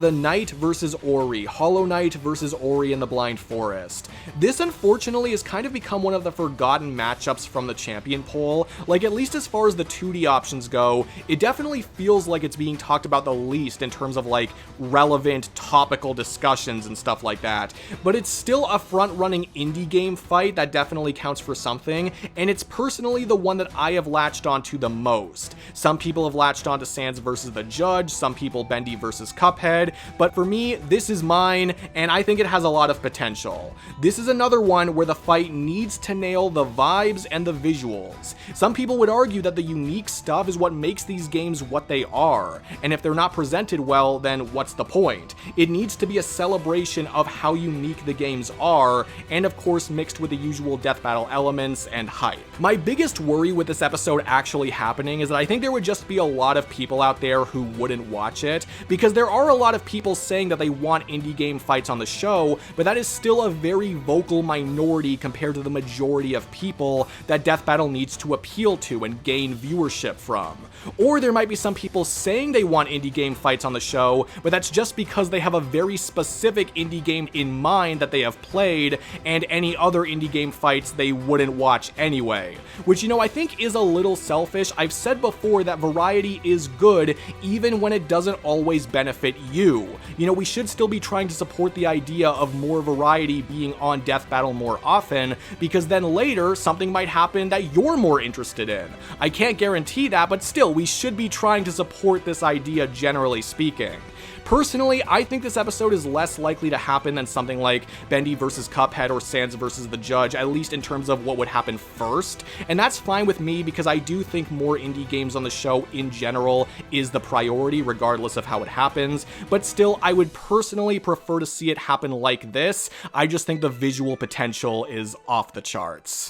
The Knight versus Ori, Hollow Knight versus Ori in the Blind Forest. This unfortunately has kind of become one of the forgotten matchups from the champion poll. Like, at least as far as the 2D options go, it definitely feels like it's being talked about the least in terms of like relevant topical discussions and stuff like that. But it's still a front-running indie game fight that definitely counts for something, and it's personally the one that I have latched onto the most. Some people have latched onto Sans versus the Judge, some people Bendy versus Cuphead, but for me, this is mine, and I think it has a lot of potential. This is another one where the fight needs to nail the vibes and the visuals. Some people would argue that the unique stuff is what makes these games what they are, and if they're not presented well, then what's the point? It needs to be a celebration of how unique the games are, and of course mixed with the usual death battle elements and hype. My biggest worry with this episode actually happening is that I think there would just be a lot of people out there who wouldn't watch it, because there are a lot of people saying that they want indie game fights on the show, but that is still a very vocal minority compared to the majority of people that Death Battle needs to appeal to and gain viewership from. Or there might be some people saying they want indie game fights on the show, but that's just because they have a very specific indie game in mind that they have played, and any other indie game fights they wouldn't watch anyway. Which, you know, I think is a little selfish. I've said before that variety is good, even when it doesn't always benefit you. You know, we should still be trying to support the idea of more variety being on Death Battle more often, because then later something might happen that you're more interested in. I can't guarantee that, but still, we should be trying to support this idea generally speaking. Personally, I think this episode is less likely to happen than something like Bendy versus Cuphead or Sans versus the Judge, at least in terms of what would happen first, and that's fine with me because I do think more indie games on the show in general is the priority regardless of how it happens, but still, I would personally prefer to see it happen like this. I just think the visual potential is off the charts.